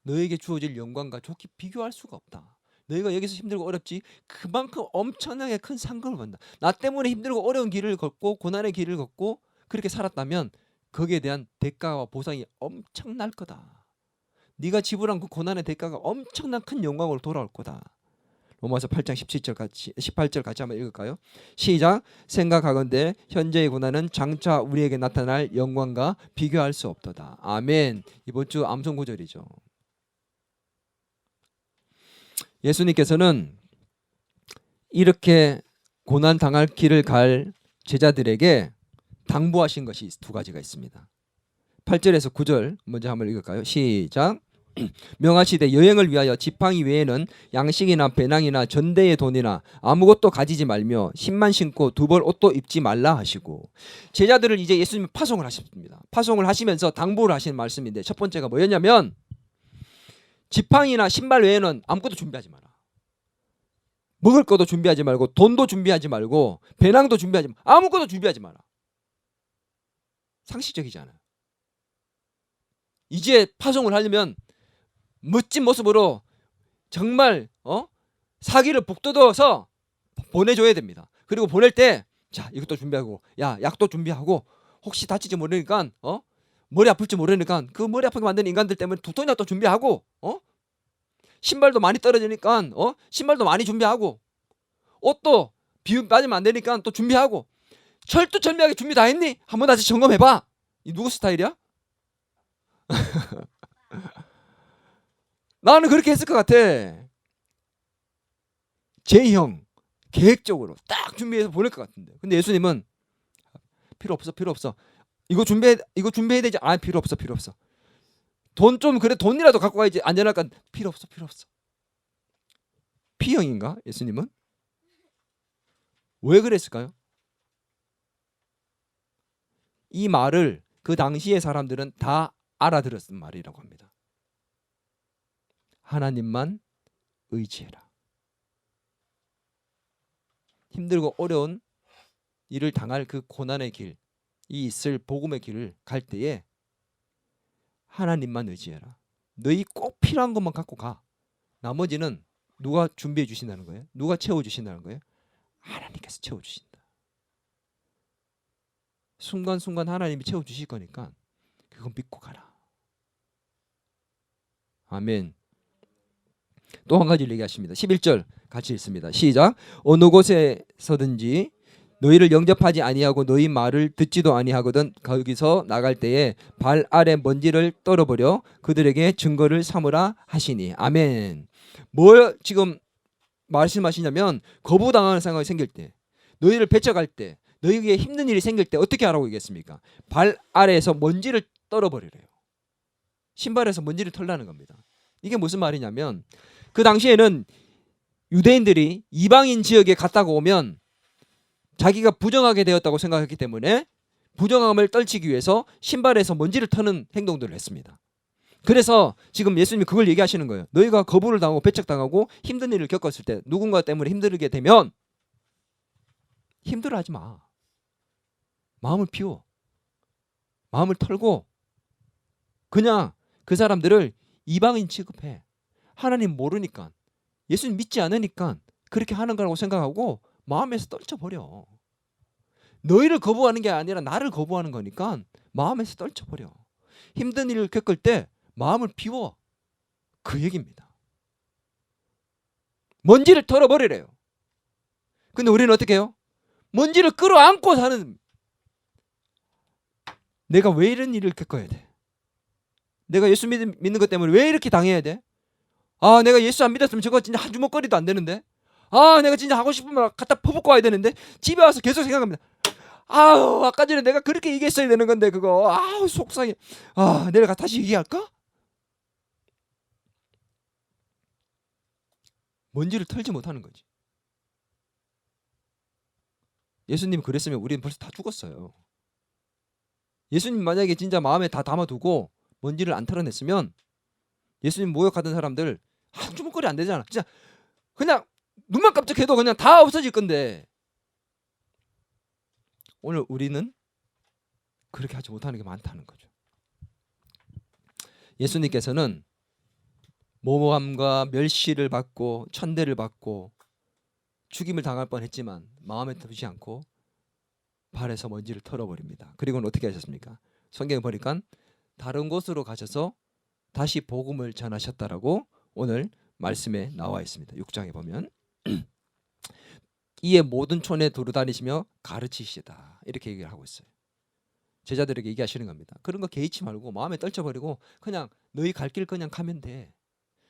너에게 주어질 영광과 좋게 비교할 수가 없다. 너희가 여기서 힘들고 어렵지 그만큼 엄청나게 큰 상급을 받는다. 나 때문에 힘들고 어려운 길을 걷고 고난의 길을 걷고 그렇게 살았다면 거기에 대한 대가와 보상이 엄청날 거다. 네가 지불한 그 고난의 대가가 엄청난 큰 영광으로 돌아올 거다. 로마서 8장 18절 같이 한번 읽을까요? 시작. 생각하건대 현재의 고난은 장차 우리에게 나타날 영광과 비교할 수 없도다. 아멘. 이번 주 암송 구절이죠. 예수님께서는 이렇게 고난 당할 길을 갈 제자들에게 당부하신 것이 두 가지가 있습니다. 8절에서 9절 먼저 한번 읽을까요? 시작. 명하시되 여행을 위하여 지팡이 외에는 양식이나 배낭이나 전대의 돈이나 아무것도 가지지 말며 신만 신고 두 벌 옷도 입지 말라 하시고 제자들을 이제 예수님이 파송을 하셨습니다. 파송을 하시면서 당부를 하신 말씀인데 첫 번째가 뭐였냐면 지팡이나 신발 외에는 아무것도 준비하지 마라. 먹을 것도 준비하지 말고 돈도 준비하지 말고 배낭도 준비하지 마라. 아무것도 준비하지 마라. 상식적이지 않아요. 이제 파송을 하려면 멋진 모습으로 정말 사기를 북돋워서 보내줘야 됩니다. 그리고 보낼 때 자 이것도 준비하고 야 약도 준비하고 혹시 다칠지 모르니까 머리 아플지 모르니까 그 머리 아프게 만드는 인간들 때문에 두통약도 준비하고 신발도 많이 떨어지니까 신발도 많이 준비하고 옷도 비 맞으면 안 되니까 또 준비하고 철두철미하게 준비 다 했니? 한번 다시 점검해봐. 이 누구 스타일이야? 나는 그렇게 했을 것 같아. 제형 계획적으로 딱 준비해서 보낼 것 같은데. 근데 예수님은 필요 없어. 이거 준비해야 되지. 아 필요 없어. 돈 좀 그래 돈이라도 갖고 가야지 안전할까. 필요 없어. P형인가 예수님은? 왜 그랬을까요? 이 말을 그 당시의 사람들은 다 알아들었던 말이라고 합니다. 하나님만 의지해라. 힘들고 어려운 일을 당할 그 고난의 길, 이 있을 복음의 길을 갈 때에 하나님만 의지해라. 너희 꼭 필요한 것만 갖고 가. 나머지는 누가 준비해 주신다는 거예요? 누가 채워 주신다는 거예요? 하나님께서 채워 주신다. 순간순간 하나님이 채워 주실 거니까 그건 믿고 가라. 아멘. 또 한 가지를 얘기하십니다. 11절 같이 읽습니다. 시작. 어느 곳에서든지 너희를 영접하지 아니하고 너희 말을 듣지도 아니하거든 거기서 나갈 때에 발 아래 먼지를 떨어버려 그들에게 증거를 삼으라 하시니. 아멘. 뭘 지금 말씀하시냐면 거부당하는 상황이 생길 때 너희를 배척할 때 너희에게 힘든 일이 생길 때 어떻게 하라고 얘기했습니까? 발 아래에서 먼지를 떨어버리래요. 신발에서 먼지를 털라는 겁니다. 이게 무슨 말이냐면 그 당시에는 유대인들이 이방인 지역에 갔다가 오면 자기가 부정하게 되었다고 생각했기 때문에 부정함을 떨치기 위해서 신발에서 먼지를 터는 행동들을 했습니다. 그래서 지금 예수님이 그걸 얘기하시는 거예요. 너희가 거부를 당하고 배척당하고 힘든 일을 겪었을 때 누군가 때문에 힘들게 되면 힘들어하지 마. 마음을 비워. 마음을 털고 그냥 그 사람들을 이방인 취급해. 하나님 모르니까, 예수님 믿지 않으니까 그렇게 하는 거라고 생각하고 마음에서 떨쳐버려. 너희를 거부하는 게 아니라 나를 거부하는 거니까 마음에서 떨쳐버려. 힘든 일을 겪을 때 마음을 비워. 그 얘기입니다. 먼지를 털어버리래요. 근데 우리는 어떻게 해요? 먼지를 끌어안고 사는. 내가 왜 이런 일을 겪어야 돼? 내가 예수 믿는 것 때문에 왜 이렇게 당해야 돼? 아, 내가 예수 안 믿었으면 저거 진짜 한 주먹거리도 안 되는데. 아, 내가 진짜 하고 싶은 말 갖다 퍼붓고 와야 되는데. 집에 와서 계속 생각합니다. 아우, 아까 전에 내가 그렇게 얘기했어야 되는 건데 그거. 아우, 속상해. 아, 내가 다시 얘기할까? 먼지를 털지 못하는 거지. 예수님 그랬으면 우리는 벌써 다 죽었어요. 예수님 만약에 진짜 마음에 다 담아두고 먼지를 안 털어냈으면 예수님 모욕하던 사람들 한 주먹거리 안 되잖아. 진짜 그냥 눈만 깜짝해도 그냥 다 없어질 건데, 오늘 우리는 그렇게 하지 못하는 게 많다는 거죠. 예수님께서는 모함과 멸시를 받고 천대를 받고 죽임을 당할 뻔했지만 마음에 두지 않고 발에서 먼지를 털어버립니다. 그리고는 어떻게 하셨습니까? 성경에 보니까 다른 곳으로 가셔서 다시 복음을 전하셨다라고 오늘 말씀에 나와 있습니다. 6장에 보면 이에 모든 촌에 두루다니시며 가르치시다, 이렇게 얘기를 하고 있어요. 제자들에게 얘기하시는 겁니다. 그런 거 개의치 말고 마음에 떨쳐버리고 그냥 너희 갈 길 그냥 가면 돼.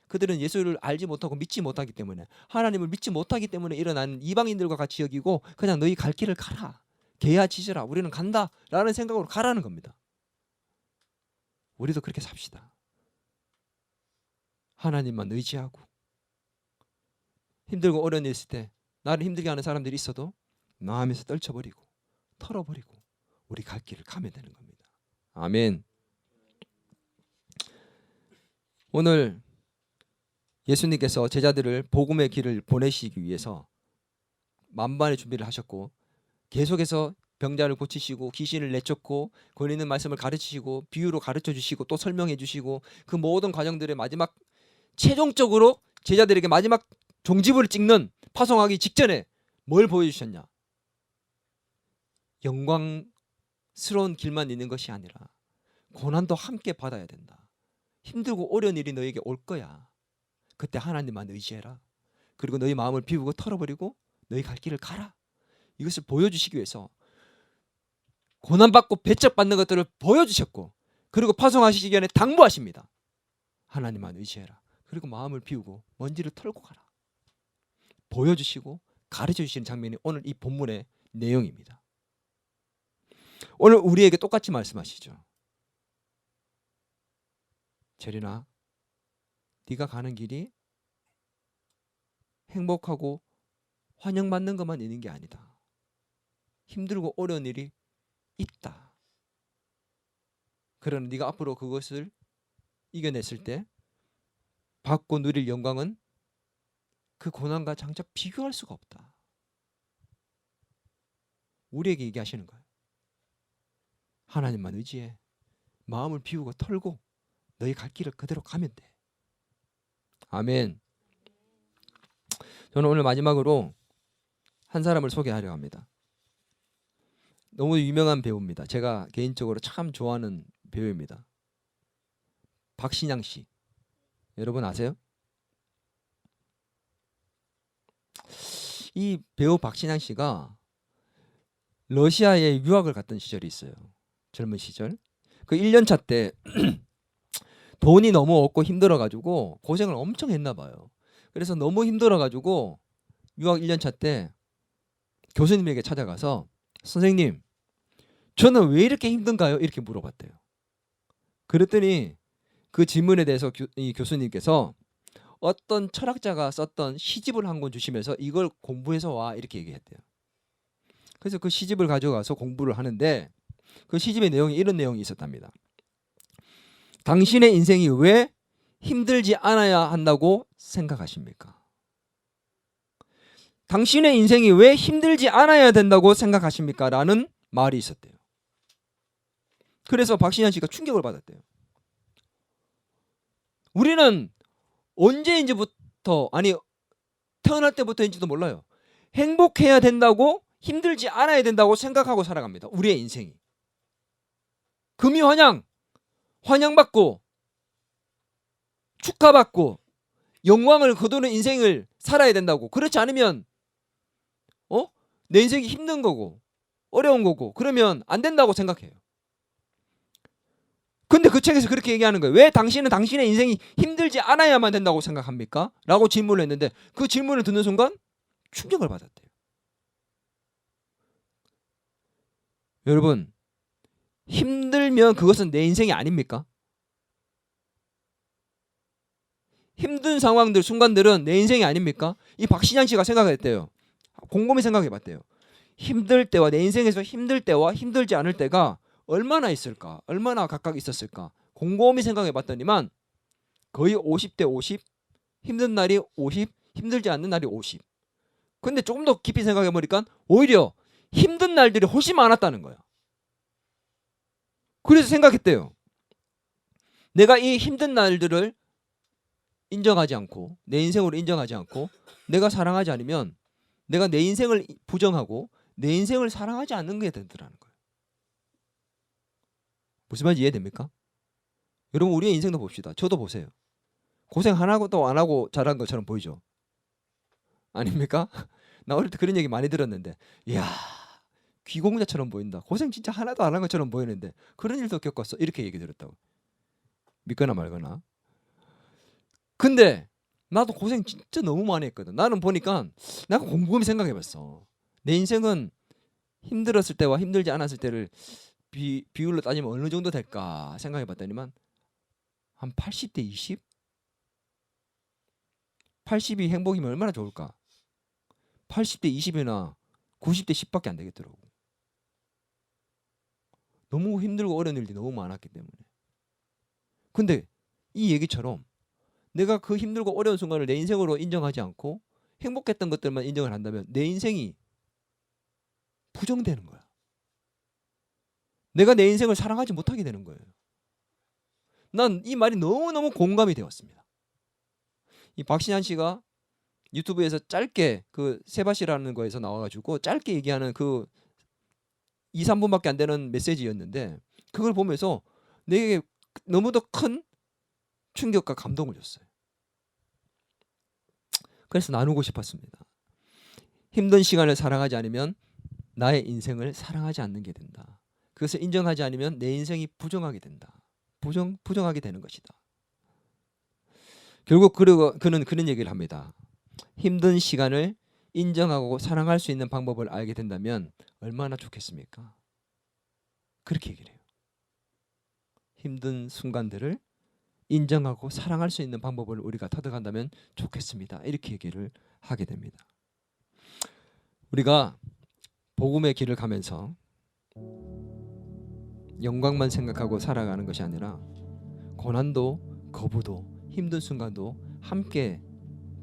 그들은 예수를 알지 못하고 믿지 못하기 때문에, 하나님을 믿지 못하기 때문에 일어나는 이방인들과 같이 여기고 그냥 너희 갈 길을 가라. 개야 지져라. 우리는 간다 라는 생각으로 가라는 겁니다. 우리도 그렇게 삽시다. 하나님만 의지하고 힘들고 어려운 일 있을 때 나를 힘들게 하는 사람들이 있어도 마음에서 떨쳐버리고 털어버리고 우리 갈 길을 가면 되는 겁니다. 아멘. 오늘 예수님께서 제자들을 복음의 길을 보내시기 위해서 만반의 준비를 하셨고 계속해서 병자를 고치시고 귀신을 내쫓고 권위 있는 말씀을 가르치시고 비유로 가르쳐 주시고 또 설명해 주시고 그 모든 과정들의 마지막 최종적으로 제자들에게 마지막 종지부를 찍는 파송하기 직전에 뭘 보여주셨냐? 영광스러운 길만 있는 것이 아니라 고난도 함께 받아야 된다. 힘들고 어려운 일이 너에게 올 거야. 그때 하나님만 의지해라. 그리고 너희 마음을 비우고 털어버리고 너희 갈 길을 가라. 이것을 보여주시기 위해서 고난받고 배척받는 것들을 보여주셨고, 그리고 파송하시기 전에 당부하십니다. 하나님만 의지해라. 그리고 마음을 비우고 먼지를 털고 가라. 보여주시고 가르쳐 주시는 장면이 오늘 이 본문의 내용입니다. 오늘 우리에게 똑같이 말씀하시죠. 재린아, 네가 가는 길이 행복하고 환영받는 것만 있는 게 아니다. 힘들고 어려운 일이 있다. 그러나 네가 앞으로 그것을 이겨냈을 때 받고 누릴 영광은 그 고난과 장차 비교할 수가 없다. 우리에게 얘기하시는 거예요. 하나님만 의지해. 마음을 비우고 털고 너희 갈 길을 그대로 가면 돼. 아멘. 저는 오늘 마지막으로 한 사람을 소개하려고 합니다. 너무 유명한 배우입니다. 제가 개인적으로 참 좋아하는 배우입니다. 박신양 씨. 여러분 아세요? 이 배우 박신양 씨가 러시아에 유학을 갔던 시절이 있어요. 젊은 시절. 그 1년차 때 돈이 너무 없고 힘들어가지고 고생을 엄청 했나 봐요. 그래서 너무 힘들어가지고 유학 1년차 때 교수님에게 찾아가서 선생님, 저는 왜 이렇게 힘든가요? 이렇게 물어봤대요. 그랬더니 그 질문에 대해서 이 교수님께서 어떤 철학자가 썼던 시집을 한 권 주시면서 이걸 공부해서 와, 이렇게 얘기했대요. 그래서 그 시집을 가져가서 공부를 하는데 그 시집의 내용이 이런 내용이 있었답니다. 당신의 인생이 왜 힘들지 않아야 한다고 생각하십니까? 당신의 인생이 왜 힘들지 않아야 된다고 생각하십니까? 라는 말이 있었대요. 그래서 박신양 씨가 충격을 받았대요. 우리는 언제인지부터, 아니 태어날 때부터인지도 몰라요. 행복해야 된다고, 힘들지 않아야 된다고 생각하고 살아갑니다. 우리의 인생이. 금이환영, 환영받고 축하받고 영광을 거두는 인생을 살아야 된다고. 그렇지 않으면 내 인생이 힘든 거고 어려운 거고 그러면 안 된다고 생각해요. 근데 그 책에서 그렇게 얘기하는 거예요. 왜 당신은 당신의 인생이 힘들지 않아야만 된다고 생각합니까? 라고 질문을 했는데 그 질문을 듣는 순간 충격을 받았대요. 여러분, 힘들면 그것은 내 인생이 아닙니까? 힘든 상황들, 순간들은 내 인생이 아닙니까? 이 박신양 씨가 생각했대요. 곰곰이 생각해봤대요. 힘들 때와, 내 인생에서 힘들 때와 힘들지 않을 때가 얼마나 있을까? 얼마나 각각 있었을까? 곰곰이 생각해봤더니만 거의 50대 50, 힘든 날이 50, 힘들지 않는 날이 50. 근데 조금 더 깊이 생각해보니까 오히려 힘든 날들이 훨씬 많았다는 거야. 그래서 생각했대요. 내가 이 힘든 날들을 인정하지 않고, 내 인생으로 인정하지 않고 내가 사랑하지 않으면 내가 내 인생을 부정하고 내 인생을 사랑하지 않는 게 되더라는 거예요. 무슨 말인지 이해됩니까? 여러분, 우리의 인생도 봅시다. 저도 보세요. 고생 하나도 안 하고 자란 것처럼 보이죠? 아닙니까? 나 어릴 때 그런 얘기 많이 들었는데, 이야, 귀공자처럼 보인다. 고생 진짜 하나도 안 한 것처럼 보이는데 그런 일도 겪었어. 이렇게 얘기 들었다고. 믿거나 말거나. 근데 나도 고생 진짜 너무 많이 했거든. 나는 보니까 내가 곰곰이 생각해봤어. 내 인생은 힘들었을 때와 힘들지 않았을 때를 비율로 따지면 어느 정도 될까 생각해봤더니만 한 80대 20? 80이 행복이면 얼마나 좋을까? 80대 20이나 90대 10밖에 안 되겠더라고. 너무 힘들고 어려운 일들이 너무 많았기 때문에. 근데 이 얘기처럼 내가 그 힘들고 어려운 순간을 내 인생으로 인정하지 않고 행복했던 것들만 인정을 한다면 내 인생이 부정되는 거야. 내가 내 인생을 사랑하지 못하게 되는 거예요. 난 이 말이 너무너무 공감이 되었습니다. 이 박신양 씨가 유튜브에서 짧게 그 세바시라는 거에서 나와가지고 짧게 얘기하는 그 2, 3분밖에 안 되는 메시지였는데 그걸 보면서 내게 너무도 큰 충격과 감동을 줬어요. 그래서 나누고 싶었습니다. 힘든 시간을 사랑하지 않으면 나의 인생을 사랑하지 않는 게 된다. 그것을 인정하지 않으면 내 인생이 부정하게 된다. 부정하게 되는 것이다. 결국 그는 그런 얘기를 합니다. 힘든 시간을 인정하고 사랑할 수 있는 방법을 알게 된다면 얼마나 좋겠습니까? 그렇게 얘기를 해요. 힘든 순간들을 인정하고 사랑할 수 있는 방법을 우리가 터득한다면 좋겠습니다. 이렇게 얘기를 하게 됩니다. 우리가 복음의 길을 가면서 영광만 생각하고 살아가는 것이 아니라 고난도 거부도 힘든 순간도 함께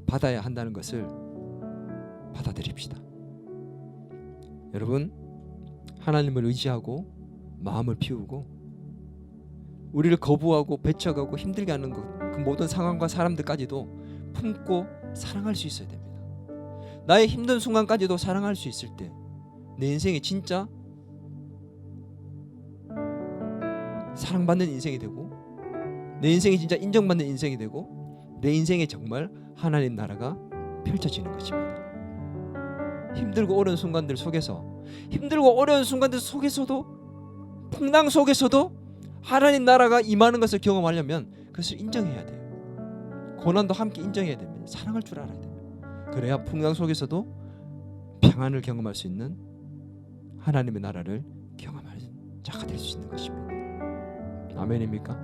받아야 한다는 것을 받아들입시다. 여러분, 하나님을 의지하고 마음을 피우고 우리를 거부하고 배척하고 힘들게 하는 그 모든 상황과 사람들까지도 품고 사랑할 수 있어야 됩니다. 나의 힘든 순간까지도 사랑할 수 있을 때 내 인생이 진짜 사랑받는 인생이 되고 내 인생이 진짜 인정받는 인생이 되고 내 인생에 정말 하나님 나라가 펼쳐지는 것입니다. 힘들고 어려운 순간들 속에서 힘들고 어려운 순간들 속에서도 풍랑 속에서도 하나님 나라가 임하는 것을 경험하려면 그것을 인정해야 돼요. 고난도 함께 인정해야 됩니다. 사랑할 줄 알아야 돼요. 그래야 풍랑 속에서도 평안을 경험할 수 있는 하나님의 나라를 경험할 자가 될 수 있는 것입니다. 아멘입니까?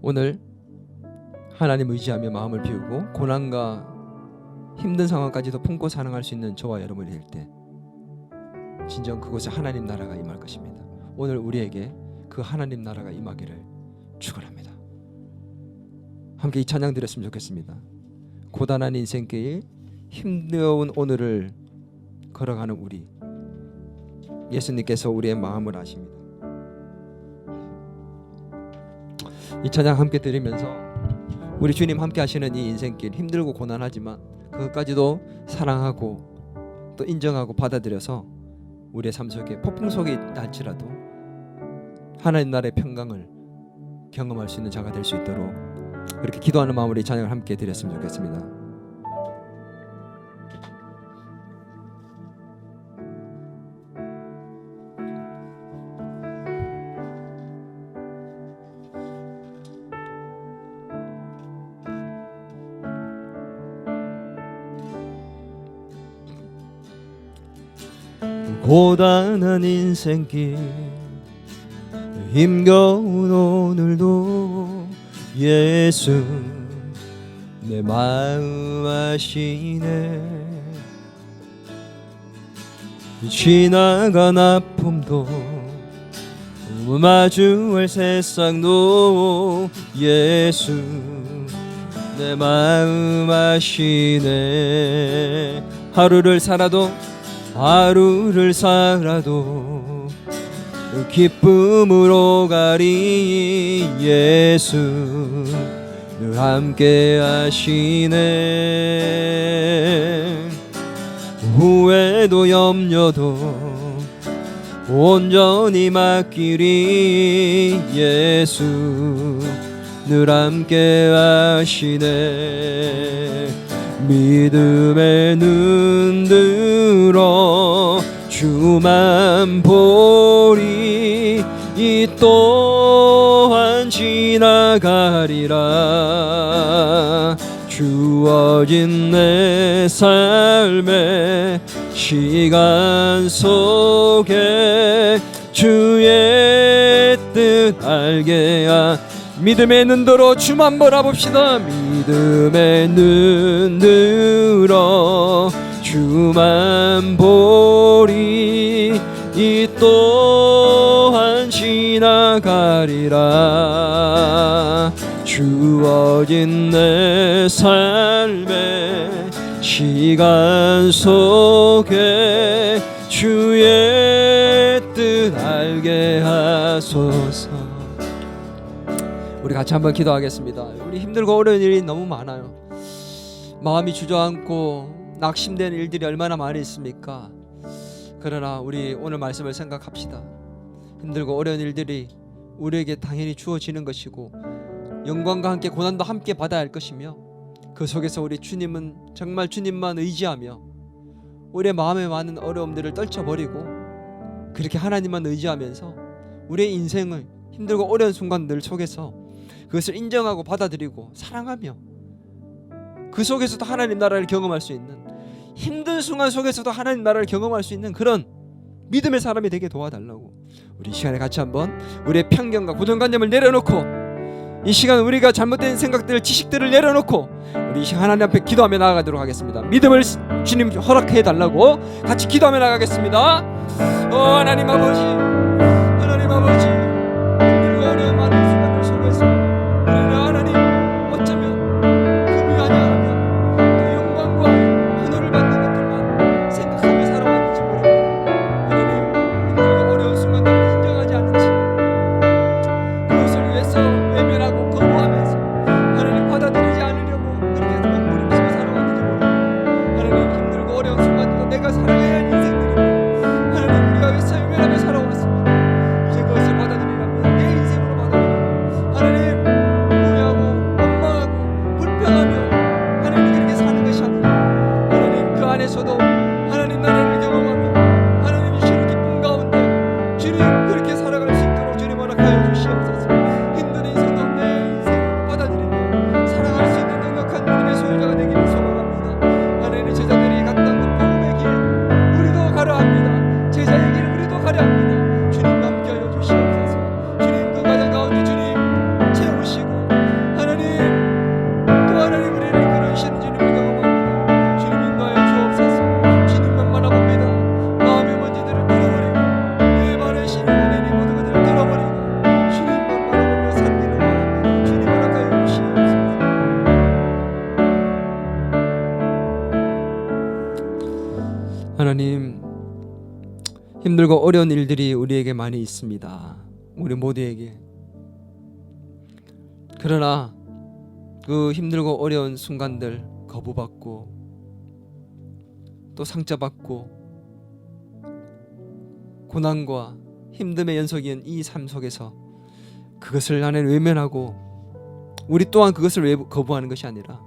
오늘 하나님 의지하며 마음을 비우고 고난과 힘든 상황까지도 품고 사랑할 수 있는 저와 여러분이 될 때 진정 그곳에 하나님 나라가 임할 것입니다. 오늘 우리에게 그 하나님 나라가 임하기를 축원합니다. 함께 이 찬양 드렸으면 좋겠습니다. 고단한 인생길, 힘겨운 오늘을 걸어가는 우리, 예수님께서 우리의 마음을 아십니다. 이 찬양 함께 드리면서 우리 주님 함께 하시는 이 인생길, 힘들고 고난하지만 그것까지도 사랑하고 또 인정하고 받아들여서 우리의 삶 속에 폭풍 속에 있다 할지라도 하나님 나라의 평강을 경험할 수 있는 자가 될 수 있도록 그렇게 기도하는 마음으로 이 찬양을 함께 드렸으면 좋겠습니다. 고단한 인생길, 힘겨운 오늘도 예수 내 마음 아시네. 지나간 아픔도 마주할 세상도 예수 내 마음 아시네. 하루를 살아도 기쁨으로 가리 예수 늘 함께 하시네. 후회도 염려도 온전히 맡기리 예수 늘 함께 하시네. 믿음의 눈 들어 주만 보리 이 또한 지나가리라. 주어진 내 삶의 시간 속에 주의 뜻 알게 믿음의 눈 들어 주만 바라봅시다. 믿음의 눈 들어 주만 보리 이 또한 지나가리라. 주어진 내 삶의 시간 속에 주의 뜻 알게 하소서. 우리 같이 한번 기도하겠습니다. 우리 힘들고 어려운 일이 너무 많아요. 마음이 주저앉고 낙심되는 일들이 얼마나 많이 있습니까? 그러나 우리 오늘 말씀을 생각합시다. 힘들고 어려운 일들이 우리에게 당연히 주어지는 것이고 영광과 함께 고난도 함께 받아야 할 것이며 그 속에서 우리 주님은 정말 주님만 의지하며 우리의 마음에 많은 어려움들을 떨쳐버리고 그렇게 하나님만 의지하면서 우리의 인생을 힘들고 어려운 순간들 속에서 그것을 인정하고 받아들이고 사랑하며 그 속에서도 하나님 나라를 경험할 수 있는, 힘든 순간 속에서도 하나님 나라를 경험할 수 있는 그런 믿음의 사람이 되게 도와달라고 우리 이 시간에 같이 한번 우리의 편견과 고정관념을 내려놓고 이 시간 우리가 잘못된 생각들, 지식들을 내려놓고 우리 이 시간 하나님 앞에 기도하며 나아가도록 하겠습니다. 믿음을 주님 허락해 달라고 같이 기도하며 나가겠습니다. 하나님 아버지, 하나님 아버지, 힘들고 어려운 많은 순간들 속에서 우리는 하나님 어쩌면 금이 아니하며 또 영광과 환호를 받는 것들만 생각하며 살아왔는지 모릅니다. 하나님 힘들고 어려운 순간들을 인정하지 않는지 그것을 위해서 외면하고 거부하면서 하나님 받아들이지 않으려고 그렇게 몸부림치며 살아왔는지 모릅니다. 하나님 힘들고 어려운 순간들도 내가 살아가야 할 인생들입니다. 하나님 우리가 왜 외면하며 살아왔습니까? 힘들고 어려운 일들이 우리에게 많이 있습니다. 우리 모두에게. 그러나 그 힘들고 어려운 순간들 거부받고 또 상처받고 고난과 힘듦의 연속인 이 삶 속에서 그것을 나는 외면하고 우리 또한 그것을 거부하는 것이 아니라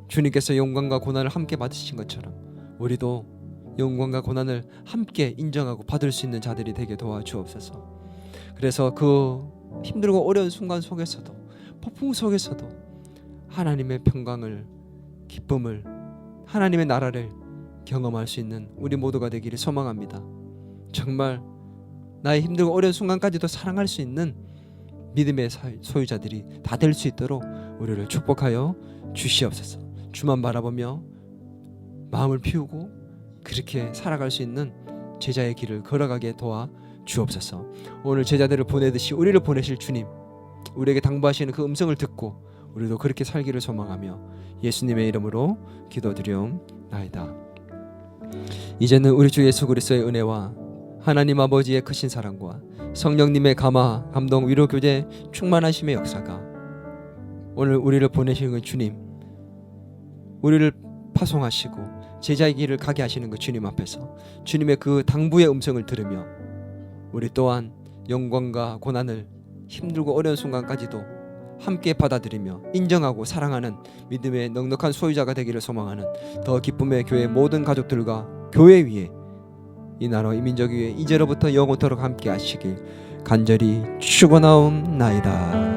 주님께서 영광과 고난을 함께 받으신 것처럼 우리도 영광과 고난을 함께 인정하고 받을 수 있는 자들이 되게 도와주옵소서. 그래서 그 힘들고 어려운 순간 속에서도 폭풍 속에서도 하나님의 평강을 기쁨을 하나님의 나라를 경험할 수 있는 우리 모두가 되기를 소망합니다. 정말 나의 힘들고 어려운 순간까지도 사랑할 수 있는 믿음의 소유자들이 다 될 수 있도록 우리를 축복하여 주시옵소서. 주만 바라보며 마음을 피우고 그렇게 살아갈 수 있는 제자의 길을 걸어가게 도와 주옵소서. 오늘 제자들을 보내듯이 우리를 보내실 주님, 우리에게 당부하시는 그 음성을 듣고 우리도 그렇게 살기를 소망하며 예수님의 이름으로 기도드리옵나이다. 이제는 우리 주 예수 그리스도의 은혜와 하나님 아버지의 크신 사랑과 성령님의 감화, 감동, 위로, 교제, 충만하심의 역사가 오늘 우리를 보내시는 주님, 우리를 파송하시고 제자의 길을 가게 하시는 그 주님 앞에서 주님의 그 당부의 음성을 들으며 우리 또한 영광과 고난을 힘들고 어려운 순간까지도 함께 받아들이며 인정하고 사랑하는 믿음의 넉넉한 소유자가 되기를 소망하는 더 기쁨의 교회 모든 가족들과 교회 위에 이 나라 이 민족 위에 이제로부터 영원토록 함께 하시길 간절히 축원하옵나이다.